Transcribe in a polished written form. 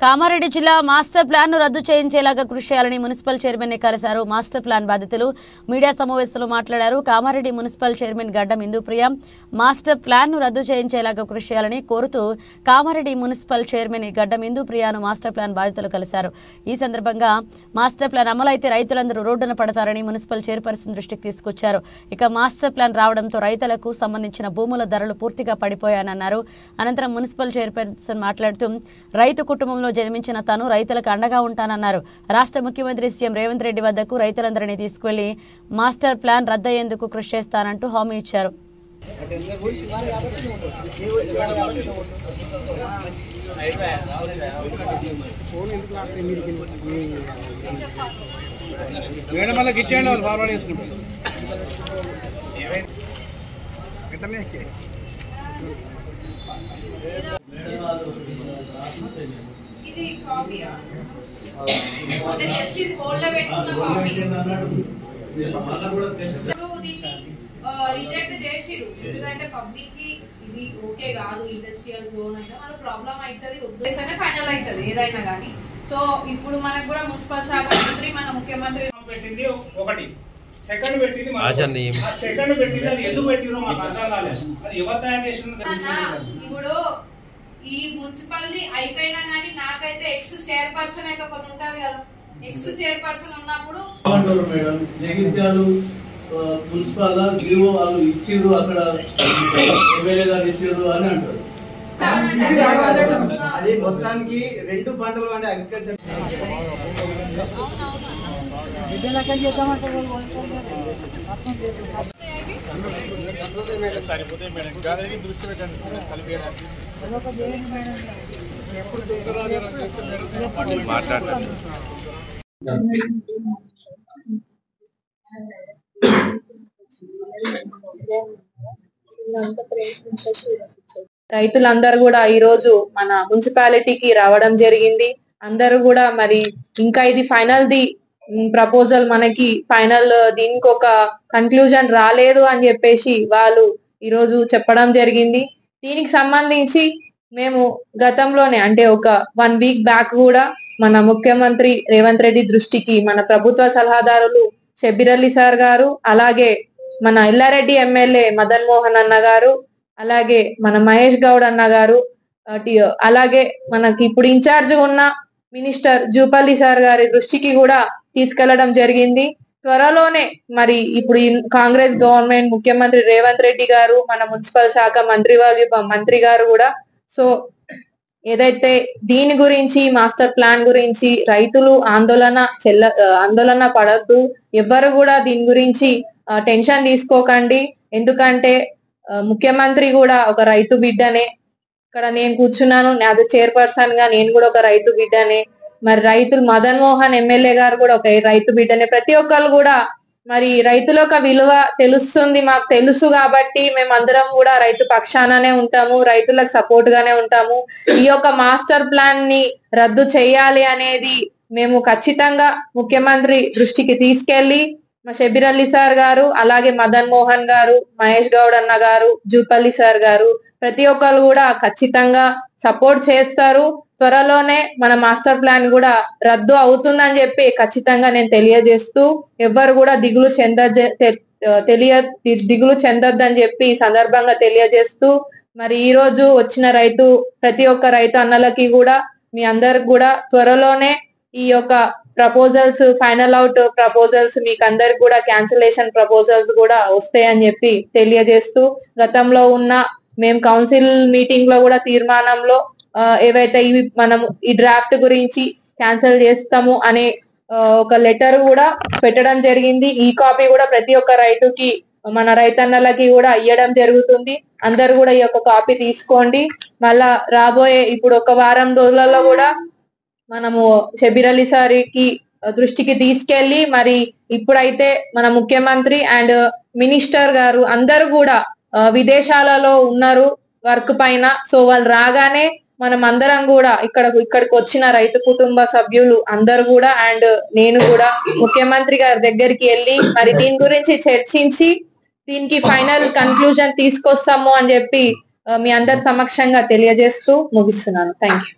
కామారెడ్డి జిల్లా master plan ను రద్దు చేయించేలాగా కృషి చేయాలని మున్సిపల్ చైర్మన్ కలిశారు. మాస్టర్ ప్లాన్ బాధితులు మీడియా సమావేశంలో మాట్లాడారు. కామారెడ్డి మున్సిపల్ చైర్మన్ గడ్డం ఇందుప్రియ మాస్టర్ ప్లాన్ ను రద్దు చేయించేలాగా కృషి చేయాలని కోరుతూ కామారెడ్డి మున్సిపల్ చైర్మన్ గడ్డం ఇందుప్రియను మాస్టర్ ప్లాన్ బాధితులు కలిశారు. ఈ సందర్భంగా మాస్టర్ ప్లాన్ అమలైతే రైతులందరూ రోడ్డున పడతారని మున్సిపల్ చైర్పర్సన్ దృష్టికి తీసుకొచ్చారు. ఇక మాస్టర్ ప్లాన్ రావడంతో రైతులకు సంబంధించిన భూముల ధరలు పూర్తిగా పడిపోయాయన్నారు. అనంతరం మున్సిపల్ చైర్పర్సన్ మాట్లాడుతూ రైతు కుటుంబంలో జన్మించిన తాను రైతులకు అండగా ఉంటానన్నారు. రాష్ట్ర ముఖ్యమంత్రి సీఎం రేవంత్ రెడ్డి వద్దకు రైతులందరినీ తీసుకువెళ్లి మాస్టర్ ప్లాన్ రద్దయ్యేందుకు కృషి చేస్తానంటూ హామీ ఇచ్చారు. ఇది కాపీయా అంటే జస్ట్ ఇది ఫోల్డ్ లో పెట్టుకున్న కాపీ సో దీన్ని రిజెక్ట్ చేసిరు. ఎందుకంటే పబ్లిక్ కి ఇది ఓకే కాదు, ఇండస్ట్రియల్ జోన్ అయినా మన ప్రాబ్లం అవుతుంది, ఉద్దేశంగా ఫైనల్ అవుతుంది ఏదైనా కానీ. సో ఇప్పుడు మనకు కూడా మున్సిపల్ శాఖ మంత్రి మన ముఖ్యమంత్రి పెట్టింది ఒకటి, సెకండ్ పెట్టింది సెకండ్ పెట్టింది అది ఎందుకు పెట్టిరో మాకు అర్థం కాలేదు. అది ఎవరు తయారు చేసిన ఇప్పుడు ఈ మున్సిపాలిటీ అయిపోయినా గానీ నాకైతే ఎక్స్ చైర్పర్సన్ అయితే ఒకటి ఉంటది కదా, ఎక్స్ చైర్పర్సన్ ఉన్నప్పుడు మేడం జగిత్యాలు మున్సిపల్ జీవో వాళ్ళు ఇచ్చిర్రు, అక్కడ ఎమ్మెల్యే గారు ఇచ్చిర్రు అని అంటారు. అది మొత్తానికి 2 పంటలు అంటే అగ్రికల్చర్ రైతులందరూ కూడా ఈ రోజు మన మున్సిపాలిటీకి రావడం జరిగింది. అందరూ కూడా మరి ఇంకా ఇది ఫైనల్ ది ప్రపోజల్, మనకి ఫైనల్ దీనికి ఒక కన్క్లూజన్ రాలేదు అని చెప్పేసి వాళ్ళు ఈ రోజు చెప్పడం జరిగింది. దీనికి సంబంధించి మేము గతంలోనే అంటే ఒక 1 వీక్ బ్యాక్ కూడా మన ముఖ్యమంత్రి రేవంత్ రెడ్డి దృష్టికి మన ప్రభుత్వ సలహాదారులు షబ్బీర్ అలీ సార్ గారు, అలాగే మన ఎల్లారెడ్డి ఎమ్మెల్యే మదన్ మోహన్ అన్న గారు, అలాగే మన మహేష్ గౌడ్ అన్న గారు, అలాగే మనకి ఇప్పుడు ఇన్ఛార్జ్ ఉన్న మినిస్టర్ జూపల్లి సార్ గారి దృష్టికి కూడా తీసుకెళ్లడం జరిగింది. త్వరలోనే మరి ఇప్పుడు కాంగ్రెస్ గవర్నమెంట్ ముఖ్యమంత్రి రేవంత్ రెడ్డి గారు, మన మున్సిపల్ శాఖ మంత్రి గారు కూడా సో ఏదైతే దీని గురించి మాస్టర్ ప్లాన్ గురించి రైతులు ఆందోళన పడద్దు, ఎవ్వరు కూడా దీని గురించి టెన్షన్ తీసుకోకండి. ఎందుకంటే ముఖ్యమంత్రి కూడా ఒక రైతు బిడ్డనే, ఇక్కడ నేను కూర్చున్నాను అది చైర్పర్సన్ గా, నేను కూడా ఒక రైతు బిడ్డనే. మరి రైతులు మదన్ మోహన్ ఎమ్మెల్యే గారు కూడా ఒక రైతు బిడ్డనే. ప్రతి ఒక్కరు కూడా మరి రైతుల యొక్క విలువ తెలుస్తుంది, మాకు తెలుసు కాబట్టి మేమందరం కూడా రైతు పక్షాననే ఉంటాము, రైతులకు సపోర్ట్ గానే ఉంటాము. ఈ యొక్క మాస్టర్ ప్లాన్ ని రద్దు చేయాలి అనేది మేము ఖచ్చితంగా ముఖ్యమంత్రి దృష్టికి తీసుకెళ్లి మా షబ్బీర్ అలీ సార్ గారు, అలాగే మదన్ మోహన్ గారు, మహేష్ గౌడ్ అన్న గారు, జూపల్లి సార్ గారు ప్రతి ఒక్కరు కూడా ఖచ్చితంగా సపోర్ట్ చేస్తారు. త్వరలోనే మన మాస్టర్ ప్లాన్ కూడా రద్దు అవుతుందని చెప్పి ఖచ్చితంగా నేను తెలియజేస్తూ, ఎవ్వరు కూడా దిగులు చెందొద్దని చెప్పి ఈ సందర్భంగా తెలియజేస్తూ, మరి ఈ రోజు వచ్చిన ప్రతి ఒక్క రైతు అన్నలకి కూడా మీ అందరికి కూడా త్వరలోనే ఈ యొక్క ప్రపోజల్స్ ఫైనల్ అవుట్ ప్రపోజల్స్ మీకు అందరికి కూడా క్యాన్సిలేషన్ ప్రపోజల్స్ కూడా వస్తాయని చెప్పి తెలియజేస్తూ, గతంలో ఉన్న మేము కౌన్సిల్ మీటింగ్ లో కూడా తీర్మానంలో ఏవైతే ఇవి మనం ఈ డ్రాఫ్ట్ గురించి క్యాన్సిల్ చేస్తాము అనే ఒక లెటర్ కూడా పెట్టడం జరిగింది. ఈ కాపీ కూడా ప్రతి ఒక్క రైతుకి మన రైతన్నలకి కూడా ఇవ్వడం జరుగుతుంది. అందరు కూడా ఈ యొక్క కాపీ తీసుకోండి. మళ్ళా రాబోయే ఇప్పుడు ఒక వారం రోజులలో కూడా మనము షబ్బీర్ అలీ సార్కి దృష్టికి తీసుకెళ్లి, మరి ఇప్పుడైతే మన ముఖ్యమంత్రి అండ్ మినిస్టర్ గారు అందరూ కూడా విదేశాలలో ఉన్నారు వర్క్ పైన. సో వాళ్ళు రాగానే మనం అందరం కూడా ఇక్కడికి వచ్చిన రైతు కుటుంబ సభ్యులు అందరు కూడా అండ్ నేను కూడా ముఖ్యమంత్రి గారి దగ్గరికి వెళ్ళి మరి దీని గురించి చర్చించి దీనికి ఫైనల్ కన్క్లూజన్ తీసుకొస్తాము అని చెప్పి మీ అందరి సమక్షంగా తెలియజేస్తూ ముగిస్తున్నాను. Thank you.